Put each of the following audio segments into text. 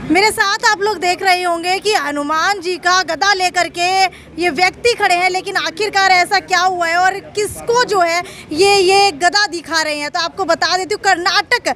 मेरे साथ आप लोग देख रहे होंगे कि हनुमान जी का गदा लेकर के ये व्यक्ति खड़े हैं, लेकिन आखिरकार ऐसा क्या हुआ है और किसको जो है ये गदा दिखा रहे हैं। तो आपको बता देती हूँ, कर्नाटक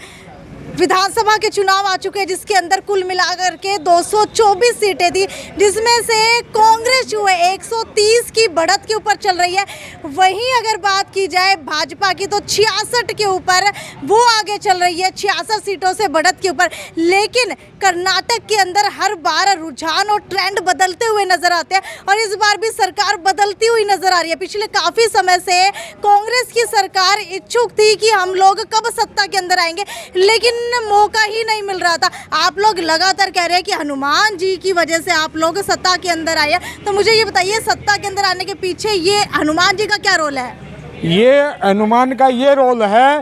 विधानसभा के चुनाव आ चुके हैं, जिसके अंदर कुल मिलाकर के 224 सीटें थी, जिसमें से कांग्रेस जो है 130 की बढ़त के ऊपर चल रही है। वहीं अगर बात की जाए भाजपा की तो 66 के ऊपर वो आगे चल रही है, 66 सीटों से बढ़त के ऊपर। लेकिन कर्नाटक के अंदर हर बार रुझान और ट्रेंड बदलते हुए नजर आते हैं और इस बार भी सरकार बदलती हुई नजर आ रही है। पिछले काफ़ी समय से कांग्रेस की सरकार इच्छुक थी कि हम लोग कब सत्ता के अंदर आएंगे, लेकिन मौका ही नहीं मिल रहा था। आप लोग लगातार कह रहे हैं कि हनुमान जी की वजह से आप लोग सत्ता के अंदर आए। तो मुझे ये बताइए, सत्ता के अंदर आने के पीछे ये हनुमान जी का क्या रोल है? ये हनुमान का ये रोल है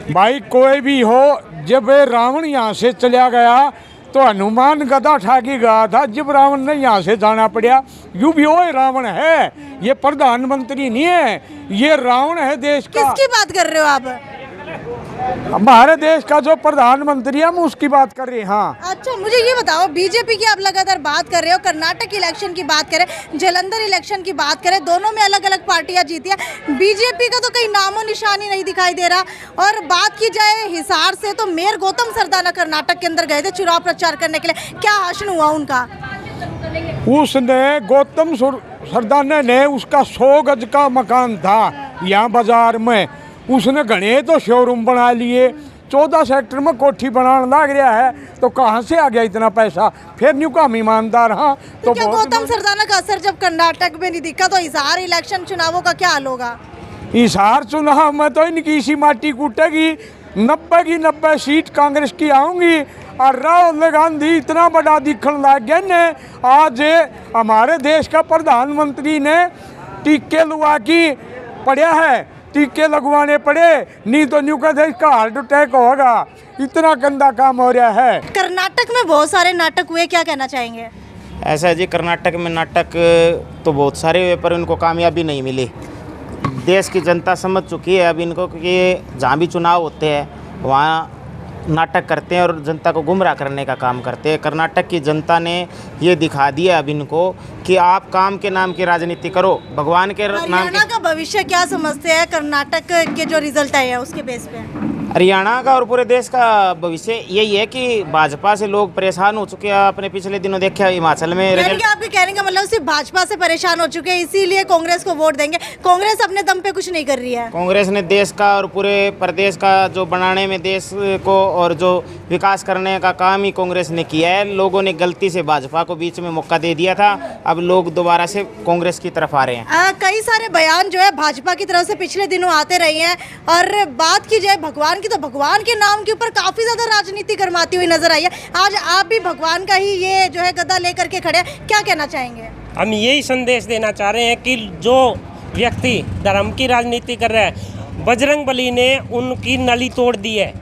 भाई, कोई भी हो, जब रावण यहाँ से चला गया तो हनुमान गदा उठा के गया था। जब रावण ने यहाँ से जाना पड़ा, यूं भी हो रावण है, ये प्रधानमंत्री नहीं है, ये रावण है देश का। किसकी बात कर रहे हो आप? हमारे देश का जो प्रधानमंत्री है, हम उसकी बात कर रहे हैं। हाँ, अच्छा, मुझे ये बताओ, बीजेपी की आप लगातार बात कर रहे हो, कर्नाटक इलेक्शन की बात करें, जालंधर इलेक्शन की बात करें, दोनों में अलग अलग पार्टियां जीती हैं। बीजेपी का तो कहीं नामो निशानी नहीं दिखाई दे रहा। और बात की जाए हिसार से, तो मेयर गौतम सरदाना कर्नाटक के अंदर गए थे चुनाव प्रचार करने के लिए, क्या भाषण हुआ उनका? उसने गौतम सरदाना ने, उसका 100 गज का मकान था यहाँ बाजार में, उसने घने तो शोरूम बना लिए, 14 सेक्टर में कोठी बनाने लग रहा है। तो कहाँ से आ गया इतना पैसा? फिर न्यू काम ईमानदार। हाँ, तो क्या गौतम सरदाना का असर जब कर्नाटक में नहीं दिखा, तो हिसार इलेक्शन चुनावों का क्या हाल होगा? हिसार चुनाव में तो इनकी इसी माटी कूटेगी, 90 की 90 सीट कांग्रेस की आऊंगी। और राहुल गांधी इतना बड़ा दिखने लग गया ने, आज हमारे देश का प्रधानमंत्री ने टीके लगा की पड़ा है, टीके लगवाने पड़े, नहीं तो न्यू का देश का हार्ट अटैक होगा। इतना गंदा काम हो रहा है। कर्नाटक में बहुत सारे नाटक हुए, क्या कहना चाहेंगे? ऐसा है जी, कर्नाटक में नाटक तो बहुत सारे हुए, पर उनको कामयाबी नहीं मिली। देश की जनता समझ चुकी है अब इनको कि जहाँ भी चुनाव होते हैं वहाँ नाटक करते हैं और जनता को गुमराह करने का काम करते हैं। कर्नाटक की जनता ने ये दिखा दिया अब इनको कि आप काम के नाम की राजनीति करो, भगवान के नाम हरियाणा का भविष्य क्या समझते हैं कर्नाटक के जो रिजल्ट आए हैं उसके बेस पे? हरियाणा का और पूरे देश का भविष्य यही है कि भाजपा से लोग परेशान हो चुके हैं। आपने पिछले दिनों देखा हिमाचल में रिजल्ट। आपके कहने का मतलब सिर्फ भाजपा से परेशान हो चुके हैं, इसीलिए कांग्रेस को वोट देंगे। कांग्रेस अपने दम पे कुछ नहीं कर रही है। कांग्रेस ने देश का और पूरे प्रदेश का जो बनाने में, देश को और जो विकास करने का काम ही कांग्रेस ने किया है। लोगों ने गलती से भाजपा को बीच में मौका दे दिया था, अब लोग दोबारा से कांग्रेस की तरफ आ रहे हैं। कई सारे बयान जो है भाजपा की तरफ से पिछले दिनों आते रहे हैं। और बात की जाए भगवान की, तो भगवान के नाम के ऊपर काफी ज्यादा राजनीति गरमाती हुई नजर आई है। आज आप भी भगवान का ही ये जो है गदा लेकर के खड़े हैं, क्या कहना चाहेंगे? हम यही संदेश देना चाह रहे हैं कि जो व्यक्ति धर्म की राजनीति कर रहा है, बजरंगबली ने उनकी नली तोड़ दी है।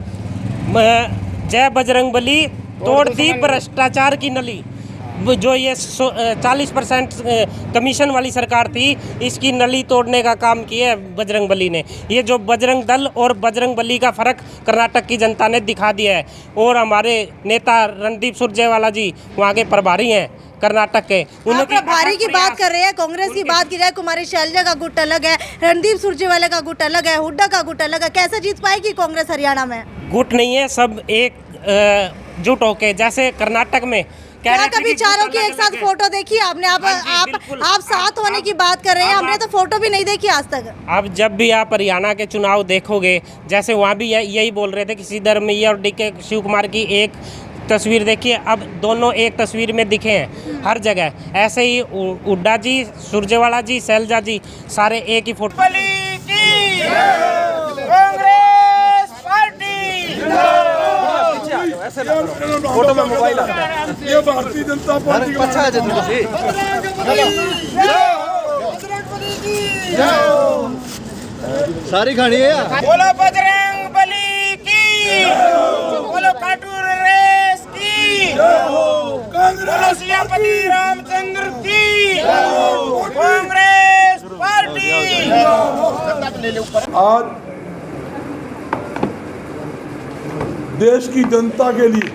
जय बजरंगबली, तोड़ दी भ्रष्टाचार की नली। जो ये 40% कमीशन वाली सरकार थी, इसकी नली तोड़ने का काम किया है बजरंगबली ने। ये जो बजरंग दल और बजरंगबली का फर्क कर्नाटक की जनता ने दिखा दिया है। और हमारे नेता रणदीप सुरजेवाला जी वहाँ के प्रभारी हैं कर्नाटक के, उन्होंने प्रभारी की बात कर रहे हैं। कांग्रेस की बात की जाए, कुमारी शैलजा का गुट अलग है, रणदीप सुरजेवाला का गुट अलग है, हुड्डा का गुट अलग है। कैसे जीत पाएगी कांग्रेस हरियाणा में? गुट नहीं है, सब एक जुट होके, जैसे कर्नाटक में क्या कभी चारों की एक साथ फोटो देखी आपने? आप साथ होने की बात कर रहे हैं, हमने तो फोटो भी नहीं देखी आज तक। अब जब भी आप हरियाणा के चुनाव देखोगे, जैसे वहाँ भी यही बोल रहे थे कि श्रीधर मैया और डीके शिव कुमार की एक तस्वीर देखिए, अब दोनों एक तस्वीर में दिखे हैं हर जगह। ऐसे ही हुड्डा जी, सुरजेवाला जी, शैलजा जी, सारे एक ही फोटो। फोटो में मोबाइल आता है, ये भारतीय जनता पार्टी का अच्छा है। सारी खानी है यार। बोलो बजरंगबली की, बोलो काटूर रेस की, बोलो सियापति रामचंद्र की, कांग्रेस पार्टी। आज देश की जनता के लिए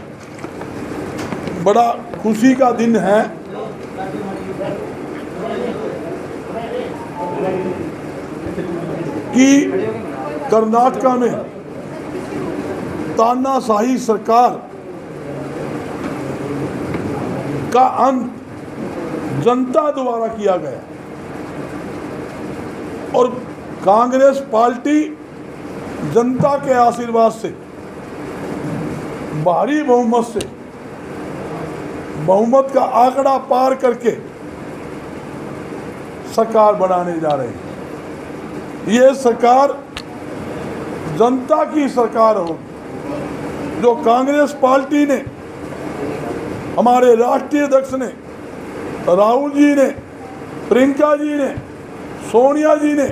बड़ा खुशी का दिन है कि कर्नाटका में तानाशाही सरकार का अंत जनता द्वारा किया गया और कांग्रेस पार्टी जनता के आशीर्वाद से भारी बहुमत से बहुमत का आंकड़ा पार करके सरकार बनाने जा रही है। ये सरकार जनता की सरकार होगी। जो कांग्रेस पार्टी ने, हमारे राष्ट्रीय अध्यक्ष ने, राहुल जी ने, प्रियंका जी ने, सोनिया जी ने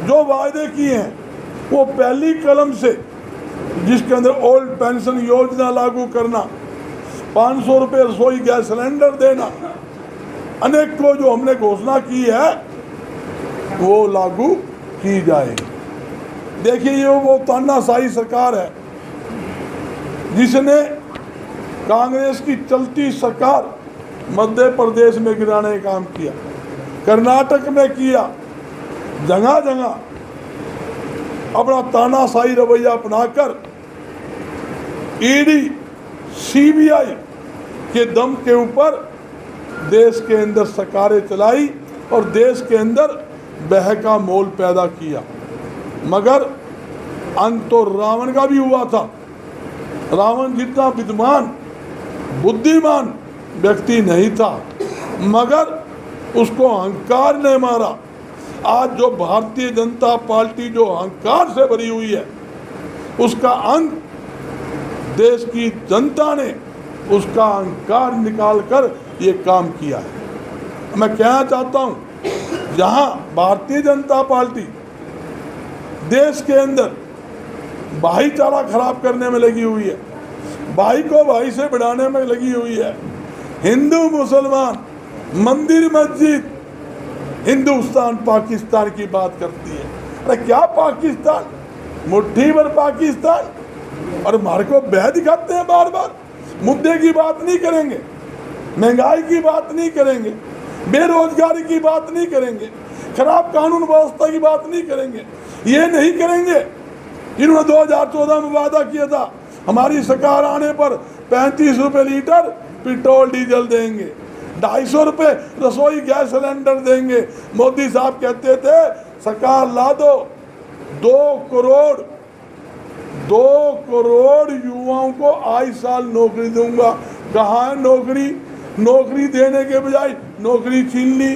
जो वायदे किए हैं वो पहली कलम से, जिसके अंदर ओल्ड पेंशन योजना लागू करना, 500 रुपये रसोई गैस सिलेंडर देना, अनेक को जो हमने घोषणा की है वो लागू की जाएगी। देखिए, ये वो तानाशाही सरकार है जिसने कांग्रेस की चलती सरकार मध्य प्रदेश में गिराने का काम किया, कर्नाटक में किया, जगह जगह अपना तानाशाही रवैया अपनाकर ईडी सीबीआई के दम के ऊपर देश के अंदर सरकारें चलाई और देश के अंदर बहका मोल पैदा किया। मगर अंत तो रावण का भी हुआ था। रावण जितना विद्वान बुद्धिमान व्यक्ति नहीं था, मगर उसको अहंकार ने मारा। आज जो भारतीय जनता पार्टी जो अहंकार से भरी हुई है, उसका अंत देश की जनता ने उसका अहंकार निकालकर ये काम किया है। मैं कहना चाहता हूँ, जहाँ भारतीय जनता पार्टी देश के अंदर भाईचारा खराब करने में लगी हुई है, भाई को भाई से बढ़ाने में लगी हुई है, हिंदू मुसलमान, मंदिर मस्जिद, हिंदुस्तान पाकिस्तान की बात करती है। अरे क्या पाकिस्तान, मुट्ठी भर पाकिस्तान, और हमारे को बह दिखाते हैं बार बार। मुद्दे की बात नहीं करेंगे, महंगाई की बात नहीं करेंगे, बेरोजगारी की बात नहीं करेंगे, खराब कानून व्यवस्था की बात नहीं करेंगे। ये नहीं करेंगे जिन्होंने 2014 में वादा किया था हमारी सरकार आने पर 35 रुपये लीटर पेट्रोल डीजल देंगे, 250 रुपये रसोई गैस सिलेंडर देंगे। मोदी साहब कहते थे सरकार ला दो, 2 करोड़ युवाओं को आए साल नौकरी दूंगा। कहाँ है नौकरी? नौकरी देने के बजाय नौकरी छीन ली।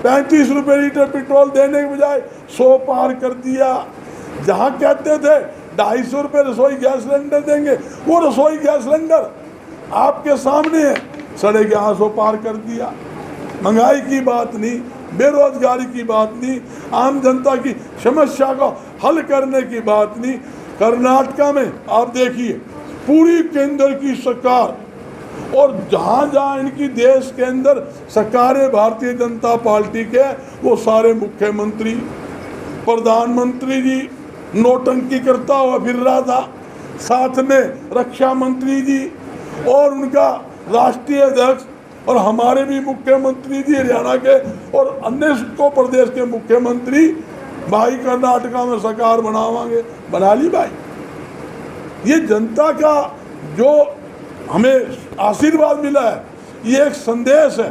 35 रुपये लीटर पेट्रोल देने के बजाय 100 पार कर दिया। जहाँ कहते थे 250 रुपये रसोई गैस सिलेंडर देंगे, वो रसोई गैस सिलेंडर आपके सामने है, 1150 पार कर दिया। महंगाई की बात नहीं, बेरोजगारी की बात नहीं, आम जनता की समस्या को हल करने की बात नहीं। कर्नाटका में आप देखिए, पूरी केंद्र की सरकार और जहाँ जहाँ इनकी देश के अंदर सरकारें भारतीय जनता पार्टी के, वो सारे मुख्यमंत्री, प्रधानमंत्री जी नोटंकी करता हुआ फिर रहा था, साथ में रक्षा मंत्री जी और उनका राष्ट्रीय अध्यक्ष और हमारे भी मुख्यमंत्री जी हरियाणा के और अन्य को प्रदेश के मुख्यमंत्री, भाई कर्नाटका में सरकार बनावांगे, बना ली भाई। ये जनता का जो हमें आशीर्वाद मिला है, ये एक संदेश है,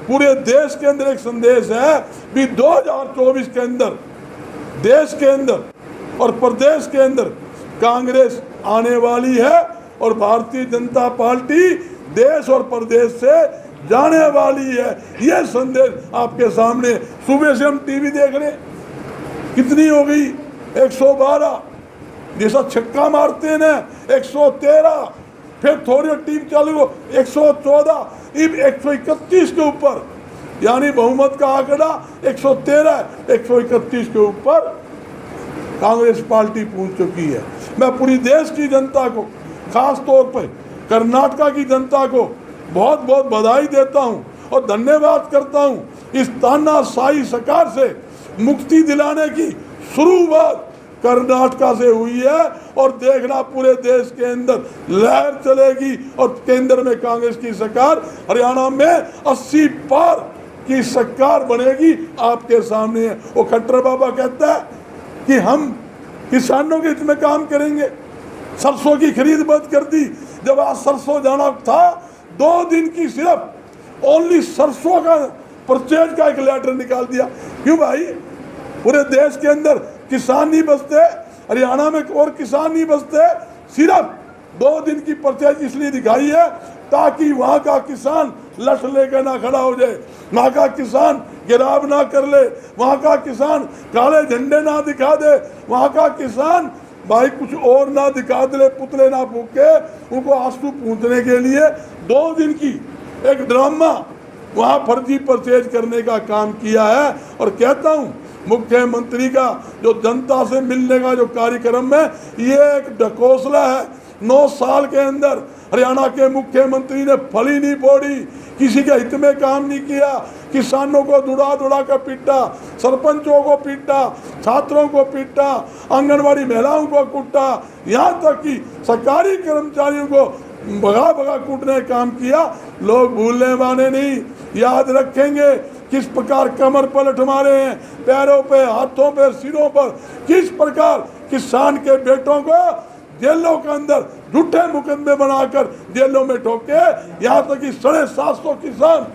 पूरे देश के अंदर एक संदेश है कि 2024 के अंदर देश के अंदर और प्रदेश के अंदर कांग्रेस आने वाली है और भारतीय जनता पार्टी देश और प्रदेश से जाने वाली है। ये संदेश आपके सामने। सुबह से हम टीवी देख रहे, कितनी हो गई? 112, जैसा छक्का मारते हैं ना 113, फिर थोड़ी टीम चालू हो 114, अब 131 के ऊपर, यानी बहुमत का आंकड़ा 113, 131 के ऊपर कांग्रेस पार्टी पहुंच चुकी है। मैं पूरी देश की जनता को, खास तौर पर कर्नाटका की जनता को बहुत बहुत बधाई देता हूं और धन्यवाद करता हूं। इस तानाशाही सरकार से मुक्ति दिलाने की शुरुआत कर्नाटका से हुई है, और देखना पूरे देश के अंदर लहर चलेगी और केंद्र में कांग्रेस की सरकार, हरियाणा में 80 पार की सरकार बनेगी, आपके सामने है। वो खट्टर बाबा कहता है कि हम किसानों के हित में काम करेंगे, सरसों की खरीद बंद कर दी। जब आज सरसों जाना था, 2 दिन की सिर्फ ओनली सरसों का परचेज का एक लेटर निकाल दिया। क्यों भाई? पूरे देश के अंदर किसान नहीं बचते, हरियाणा में और किसान नहीं बचते, सिर्फ 2 दिन की परचेज इसलिए दिखाई है ताकि वहाँ का किसान लठ लेकर ना खड़ा हो जाए, वहाँ का किसान गिराव ना कर ले, वहाँ का किसान काले झंडे ना दिखा दे, वहाँ का किसान भाई कुछ और ना दिखा दे, पुतले ना फूके, उनको आंसू पूछने के लिए 2 दिन की एक ड्रामा वहाँ फर्जी परचेज करने का काम किया है। और कहता हूँ मुख्यमंत्री का जो जनता से मिलने का जो कार्यक्रम है, ये एक ढकोसला है। 9 साल के अंदर हरियाणा के मुख्यमंत्री ने फली नहीं फोड़ी, किसी के हित में काम नहीं किया, किसानों को दुड़ा कर पीटा, सरपंचों को पीटा, छात्रों को पीटा, आंगनवाड़ी महिलाओं को कूटा, यहाँ तक कि सरकारी कर्मचारियों को भगा कूटने का काम किया। लोग भूलने वाले नहीं, याद रखेंगे किस प्रकार कमर पर लठ मारे हैं, पैरों पे, हाथों पे, सिरों पर, किस प्रकार किसान के बेटों को जेलों के अंदर झूठे मुकदमे बनाकर जेलों में ठोके। यहाँ तक कि 750 किसान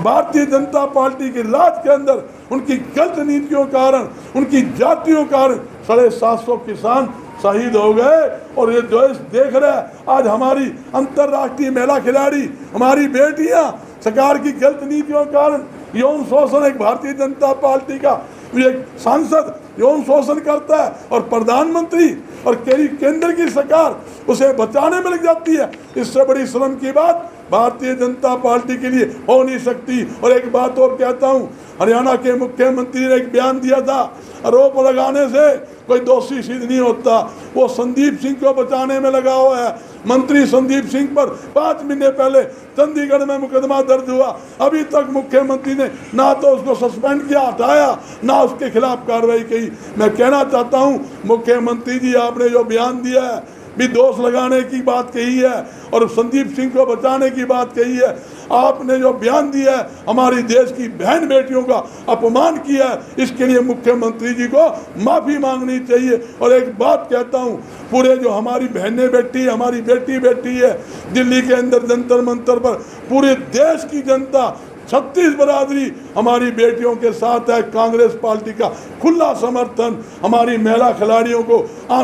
भारतीय जनता पार्टी के राज के अंदर उनकी गलत नीतियों के कारण, उनकी जातियों के कारण 750 किसान शहीद हो गए। और ये देश देख रहे हैं आज हमारी अंतर्राष्ट्रीय महिला खिलाड़ी, हमारी बेटियां सरकार की गलत नीतियों के कारण यौन शोषण, एक भारतीय जनता पार्टी का एक सांसद यौन शोषण करता है और प्रधानमंत्री और केंद्र की सरकार उसे बचाने में लग जाती है। इससे बड़ी शर्म की बात भारतीय जनता पार्टी के लिए हो नहीं सकती। और एक बात और कहता हूँ, हरियाणा के मुख्यमंत्री ने एक बयान दिया था, आरोप लगाने से कोई दोषी सिद्ध नहीं होता, वो संदीप सिंह को बचाने में लगा हुआ है। मंत्री संदीप सिंह पर 5 महीने पहले चंडीगढ़ में मुकदमा दर्ज हुआ, अभी तक मुख्यमंत्री ने ना तो उसको सस्पेंड किया, हटाया, ना उसके खिलाफ कार्रवाई की। मैं कहना चाहता हूँ मुख्यमंत्री जी, आपने जो बयान दिया है भी दोष लगाने की बात कही है और संदीप सिंह को बचाने की बात कही है, आपने जो बयान दिया है हमारी देश की बहन बेटियों का अपमान किया है, इसके लिए मुख्यमंत्री जी को माफ़ी मांगनी चाहिए। और एक बात कहता हूँ, पूरे जो हमारी बहनें बैठी, हमारी बेटी है दिल्ली के अंदर जंतर मंतर पर, पूरे देश की जनता 36 बरादरी हमारी बेटियों के साथ है। कांग्रेस पार्टी का खुला समर्थन हमारी महिला खिलाड़ियों को,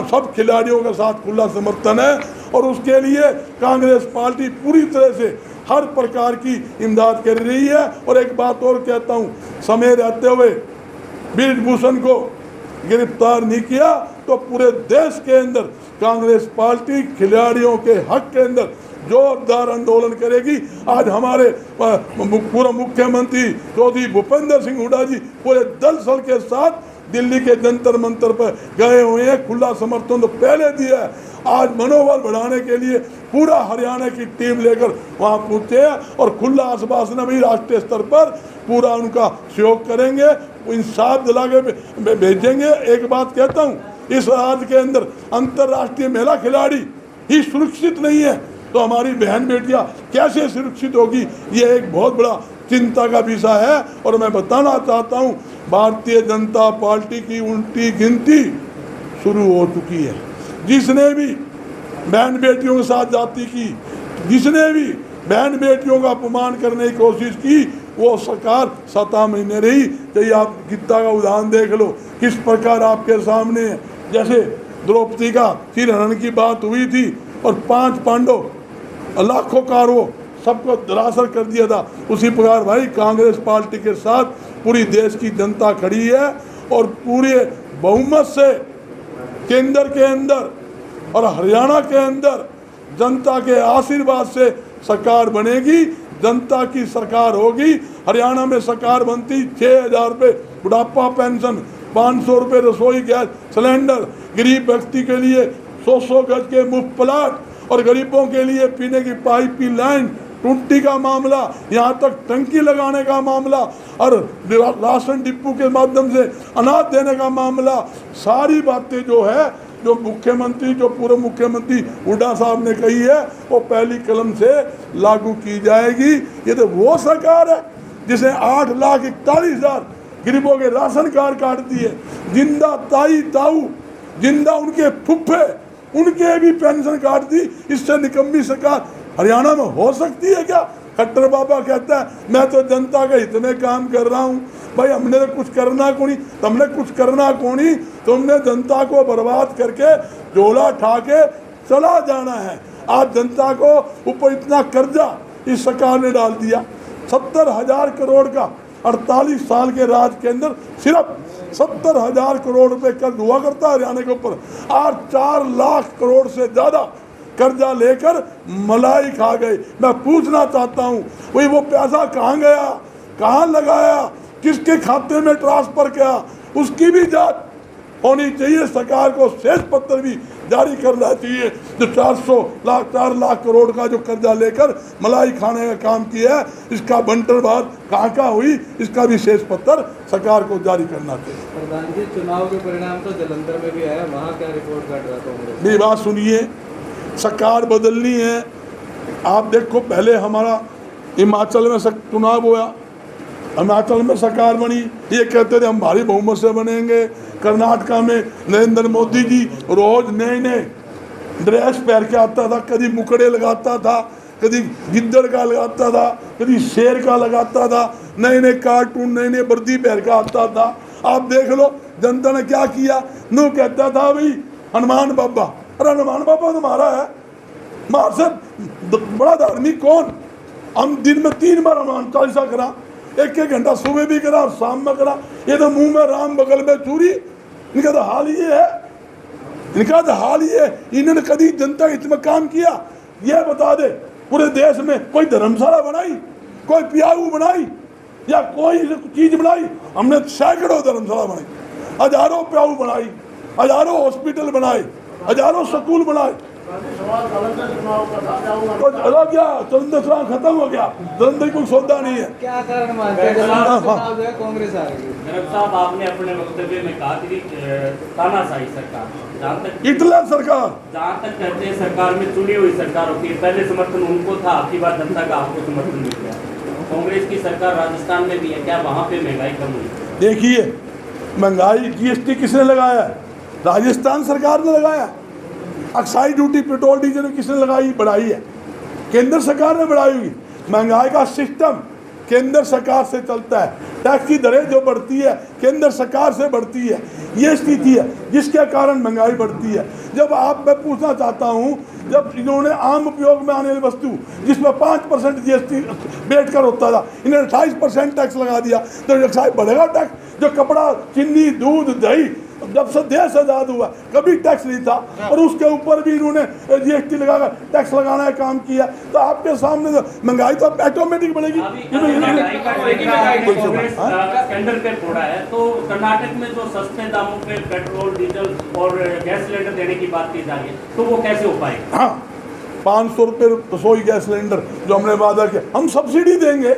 सब खिलाड़ियों के साथ खुला समर्थन है। और उसके लिए कांग्रेस पार्टी पूरी तरह से हर प्रकार की इमदाद कर रही है। और एक बात और कहता हूँ, समय रहते हुए ब्रिजभूषण को गिरफ्तार नहीं किया तो पूरे देश के अंदर कांग्रेस पार्टी खिलाड़ियों के हक के अंदर जोरदार आंदोलन करेगी। आज हमारे पूर्व मुख्यमंत्री चौधरी भूपेंद्र सिंह हुड्डा जी पूरे दल बल के साथ दिल्ली के जंतर मंतर पर गए हुए हैं, खुला समर्थन तो पहले दिया है, आज मनोबल बढ़ाने के लिए पूरा हरियाणा की टीम लेकर वहाँ पहुँचे हैं और खुला आश्वासन भी राष्ट्रीय स्तर पर पूरा उनका सहयोग करेंगे, इंसाफ दिला के भेजेंगे। एक बात कहता हूँ, इस राज्य के अंदर अंतर्राष्ट्रीय महिला खिलाड़ी ही सुरक्षित नहीं है तो हमारी बहन बेटियां कैसे सुरक्षित होगी, ये एक बहुत बड़ा चिंता का विषय है। और मैं बताना चाहता हूं, भारतीय जनता पार्टी की उल्टी गिनती शुरू हो चुकी है। जिसने भी बहन बेटियों के साथ जाति की, जिसने भी बहन बेटियों का अपमान करने की कोशिश की, वो सरकार 7 महीने रही। चाहिए आप गीता का उदाहरण देख लो, किस प्रकार आपके सामने है। जैसे द्रौपदी का चिरहरण की बात हुई थी और 5 पांडव लाखों कौरवों सबको धराशायी कर दिया था, उसी प्रकार भाई कांग्रेस पार्टी के साथ पूरी देश की जनता खड़ी है और पूरे बहुमत से केंद्र के अंदर और हरियाणा के अंदर जनता के आशीर्वाद से सरकार बनेगी, जनता की सरकार होगी। हरियाणा में सरकार बनती 6,000 रुपये बुढ़ापा पेंशन, 500 रुपये रसोई गैस सिलेंडर, गरीब व्यक्ति के लिए 100 गज के मुफ्त प्लाट और गरीबों के लिए पीने की पाइप की लाइन टूटी का मामला, यहाँ तक टंकी लगाने का मामला और राशन डिपो के माध्यम से अनाज देने का मामला, सारी बातें जो है जो मुख्यमंत्री, जो पूर्व मुख्यमंत्री हुड्डा साहब ने कही है वो पहली कलम से लागू की जाएगी। ये तो वो सरकार है जिसने 8,41,000 गरीबों के राशन कार्ड काट दिए, जिंदा ताई ताऊ, जिंदा उनके फुफ्फे, उनके भी पेंशन काट दी। इससे निकम्मी सरकार हरियाणा में हो सकती है क्या? खट्टर बाबा कहता है मैं तो जनता के इतने काम कर रहा हूँ। भाई हमने तो कुछ करना को नहीं, तुमने कुछ करना को नहीं, तुमने जनता को बर्बाद करके झोला ठा के चला जाना है। आज जनता को ऊपर इतना कर्जा इस सरकार ने डाल दिया, 70,000 करोड़ का 48 साल के राज के अंदर सिर्फ 70,000 करोड़ रुपए कर्ज हुआ करता है हरियाणा के ऊपर। आज 4 लाख करोड़ से ज़्यादा कर्जा लेकर मलाई खा गए। मैं पूछना चाहता हूँ वही वो पैसा कहाँ गया, कहाँ लगाया, किसके खाते में ट्रांसफर किया, उसकी भी जांच होनी चाहिए। सरकार को शेष पत्र भी जारी करना चाहिए। जो 4 लाख करोड़ का जो कर्जा लेकर मलाई खाने का काम किया है, इसका बंटरबाद कहाँ हुई, इसका भी शेष पत्र सरकार को जारी करना चाहिए। प्रधान जी, चुनाव के परिणाम तो जलंधर में भी आया, वहाँ क्या रिपोर्ट कर रहा था? मेरी बात सुनिए, सरकार बदलनी है। आप देखो पहले हमारा हिमाचल में चुनाव हुआ, हिमाचल में सरकार बनी, ये कहते थे हम भारी बहुमत से बनेंगे। कर्नाटका में नरेंद्र मोदी जी रोज नए नए ड्रेस पहन के आता था, कभी मुकड़े लगाता था, कभी गिद्दड़ का लगाता था, कभी शेर का लगाता था, नए नए कार्टून, नए नए वर्दी पहन के आता था। आप देख लो जनता ने क्या किया। नो कहता था भाई हनुमान बाबा, अरे हनुमान बाबा तुम्हारा है, मार से बड़ा धार्मिक कौन? हम दिन में 3 बार हनुमान चालीसा करा, 1-1 घंटा सुबह भी करा और शाम में करा। ये तो मुंह में राम बगल में चूरी, इनका तो हाल ये है, इनका तो हाल ये है। इन्होंने कभी जनता इसमें काम किया? ये बता दे पूरे देश में कोई धर्मशाला बनाई, कोई पियाऊ बनाई या कोई चीज बनाई? हमने सैकड़ों धर्मशाला बनाई, हजारों पियाऊ बनाई, हजारों हॉस्पिटल बनाए, हजारों स्कूल बनाए। तो क्या जलंधर चुनाव खत्म हो गया? जलंधर कोई सौदा नहीं है। क्या कारण मानते हैं चुनाव जो है कांग्रेस आ रही है? नरक साहब, आपने अपने वक्तव्य में कहा कि तानाशाही सरकार, जहाँ तक हिटलर सरकार, जहाँ तक कहते हैं सरकार में चुनी हुई सरकार होती है, पहले समर्थन उनको था, आपकी बात जनता का आपको समर्थन मिल गया। कांग्रेस की सरकार राजस्थान में भी है, क्या वहाँ पे महंगाई कम हुई? देखिए महंगाई जीएसटी किसने लगाया है? राजस्थान सरकार ने लगाया। एक्साइज ड्यूटी पेट्रोल डीजल किसने लगाई, बढ़ाई है? केंद्र सरकार ने बढ़ाई हुई। महंगाई का सिस्टम केंद्र सरकार से चलता है, टैक्स की दरें जो बढ़ती है केंद्र सरकार से बढ़ती है। ये स्थिति है जिसके कारण महंगाई बढ़ती है। जब मैं पूछना चाहता हूँ, जब इन्होंने आम उपयोग में आने वाली वस्तु जिसमें 5% जीएसटी बैठ कर होता था, इन्होंने 28% टैक्स लगा दिया, तो एक्साइज बढ़ेगा टैक्स। जो कपड़ा, चीनी, दूध, दही, जब से देश आजाद हुआ कभी टैक्स नहीं था और उसके ऊपर भी इन्होंने जीएसटी लगाकर टैक्स लगाना का काम किया। तो आपके सामने तो महंगाई तो ऑटोमेटिक बढ़ेगी। टेंडर पे फोड़ा है तो कर्नाटक में जो सस्ते दामों पे पेट्रोल, डीजल और गैस सिलेंडर देने की बात की जा रही है, तो वो कैसे हो पाएगा? हाँ, 500 रुपये रसोई गैस सिलेंडर जो हमने वादा किया, हम सब्सिडी देंगे,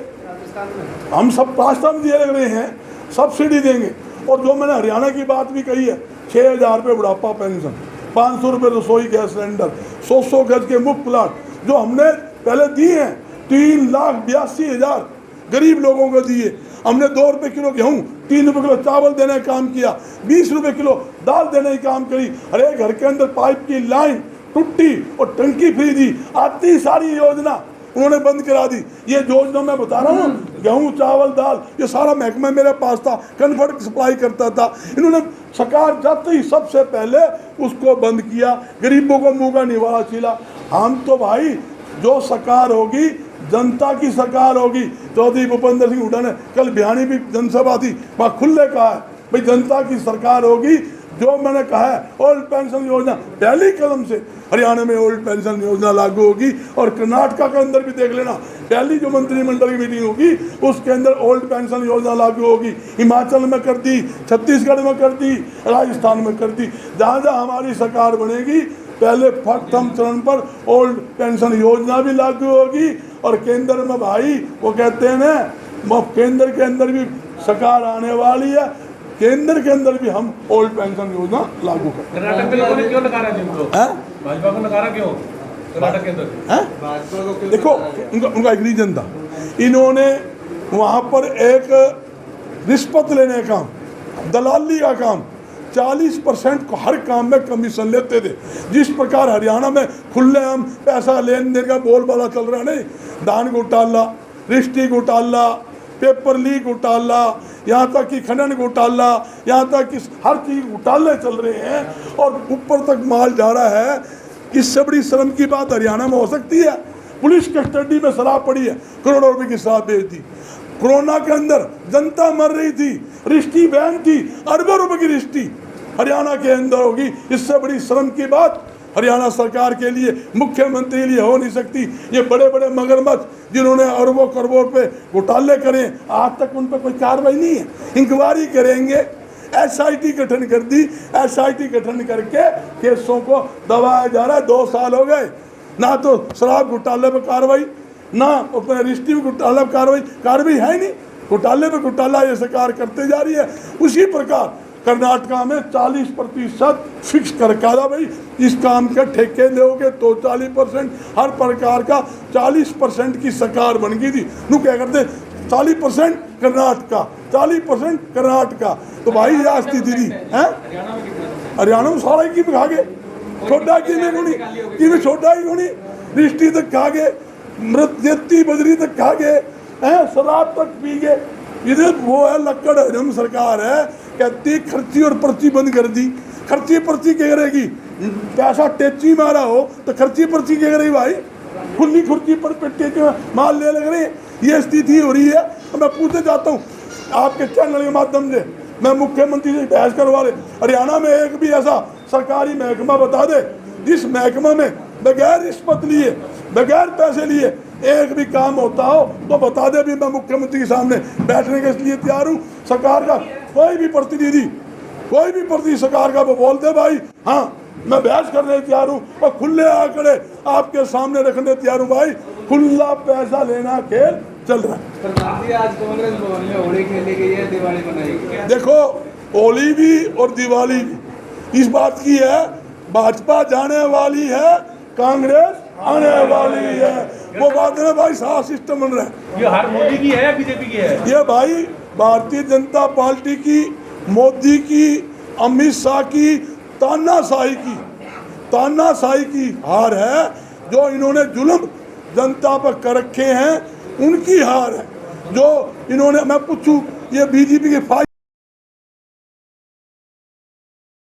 हम सब राजस्थान दिए लग रहे हैं, सब्सिडी देंगे। और जो मैंने हरियाणा की बात भी कही है, 6,000 रुपये बुढ़ापा पेंशन, 500 रुपये रसोई गैस सिलेंडर, 100 गज के मुफ्त प्लाट जो हमने पहले दिए हैं, 3,82,000 गरीब लोगों को दिए। हमने 2 रुपये किलो गेहूँ, 3 रुपये किलो चावल देने का काम किया, 20 रुपये किलो दाल देने का काम करी। अरे घर के अंदर पाइप की लाइन टूटी और टंकी फ्री दी, आती सारी योजना उन्होंने बंद करा दी। ये योजना मैं बता रहा हूँ, गेहूँ, चावल, दाल, ये सारा महकमा मेरे पास था, कन्फर्ट सप्लाई करता था। इन्होंने सरकार जाते ही सबसे पहले उसको बंद किया, गरीबों को मुँह का निवाला छिला। हम तो भाई जो सरकार होगी जनता की सरकार होगी। चौधरी भूपेंद्र सिंह हुड्डा ने कल भिवानी भी जनसभा थी, वहाँ खुले कहा है भाई जनता की सरकार होगी। जो मैंने कहा है ओल्ड पेंशन योजना पहली कदम से हरियाणा में ओल्ड पेंशन योजना लागू होगी। और कर्नाटका के अंदर भी देख लेना, पहली जो मंत्रिमंडल की मीटिंग होगी उसके अंदर ओल्ड पेंशन योजना लागू होगी। हिमाचल में कर दी, छत्तीसगढ़ में कर दी, राजस्थान में कर दी। जहाँ जहाँ हमारी सरकार बनेगी पहले प्रथम चरण पर ओल्ड पेंशन योजना भी लागू होगी और केंद्र में भाई वो कहते हैं ना, केंद्र के अंदर भी सरकार आने वाली है, केंद्र के अंदर भी हम ओल्ड पेंशन योजना लागू करें। कर्नाटक के लोगों ने क्यों नकारा जिनको? भाजपा को नकारा क्यों कर्नाटक के अंदर? भाजपा को क्यों? देखो उनका एक रीजन था, इन्होंने वहाँ पर एक रिश्वत लेने का, दलाली का काम, 40% को हर काम में कमीशन लेते थे। जिस प्रकार हरियाणा में खुलेआम पैसा लेन देन का बोलबाला चल रहा है, नहीं, धान घोटाला, रिश्ती घोटाला, पेपर लीक घोटाला, यहाँ तक कि खनन घोटाला, यहाँ तक कि हर चीज़ घोटाले चल रहे हैं और ऊपर तक माल जा रहा है। इससे बड़ी शर्म की बात हरियाणा में हो सकती है? पुलिस कस्टडी में शराब पड़ी है, करोड़ों रुपए की शराब बेच दी। कोरोना के अंदर जनता मर रही थी, रिश्ती बैन थी, अरबों रुपए की रिश्ती हरियाणा के अंदर होगी। इससे बड़ी शर्म की बात हरियाणा सरकार के लिए, मुख्यमंत्री के लिए हो नहीं सकती। ये बड़े बड़े मगरमच्छ जिन्होंने अरबों करोड़ों पे घोटाले करे, आज तक उन पर कोई कार्रवाई नहीं है। इंक्वायरी करेंगे, SIT गठन कर दी, SIT गठन करके केसों को दबाया जा रहा है। 2 साल हो गए, ना तो शराब घोटाले पर कार्रवाई, ना अपने रिश्ती में घोटाला कार्रवाई है ही नहीं। घोटाले पे घोटाला ये सरकार करते जा रही है। उसी प्रकार कर्नाटका में 40% फिक्स कर रखा था, भाई इस काम के ठेके दोगे तो 40%, हर प्रकार का 40% की सरकार बन गई थी। नू क्या करते, 40% कर्नाटका, 40% कर्नाटका, तो भाई ये स्थिति थी। हरियाणा में सारा की खा गए, छोटा की में छोटा ही होनी, रिश्ती तक खा गए, मृत्यु बजरी तक खा गए, शराब तक पी गए। इधर वो है लक्कड़ हजम सरकार है, कहती खर्ची और पर्ची बंद कर दी। खर्ची पर्ची क्या करेगी? पैसा टेची मारा हो तो खर्ची पर्ची क्या करेगी भाई? खुली खुर्ची पर टेची माल ले लग रही है। ये स्थिति हो रही है। तो मैं पूछना चाहता हूँ आपके चैनल के माध्यम से, मैं मुख्यमंत्री से बहस करवा रहे, हरियाणा में एक भी ऐसा सरकारी महकमा बता दे जिस महकमा में बगैर रिश्वत लिए, बगैर पैसे लिए एक भी काम होता हो तो बता दे। भी मैं मुख्यमंत्री के सामने बैठने के लिए तैयार हूँ। सरकार का कोई भी प्रतिनिधि सरकार का वो बोल दे भाई हाँ मैं बहस करने तैयार हूँ और खुले आंकड़े आपके सामने रखने तैयार हूँ। भाई खुला पैसा लेना खेल चल रहा है। आज कांग्रेस भवन में होली खेली गई है, दिवाली मनाई गई। देखो होली भी और दिवाली भी इस बात की है, भाजपा जाने वाली है, कांग्रेस आने वाली है। वो बात है भाई, सारा सिस्टम बन रहा है। ये हार मोदी की है या बीजेपी की है? ये भाई भारतीय जनता पार्टी की, मोदी की, अमित शाह की तानाशाही की हार है। जो इन्होंने जुल्म जनता पर कर रखे हैं उनकी हार है। जो इन्होंने, मैं पूछूं, ये बीजेपी के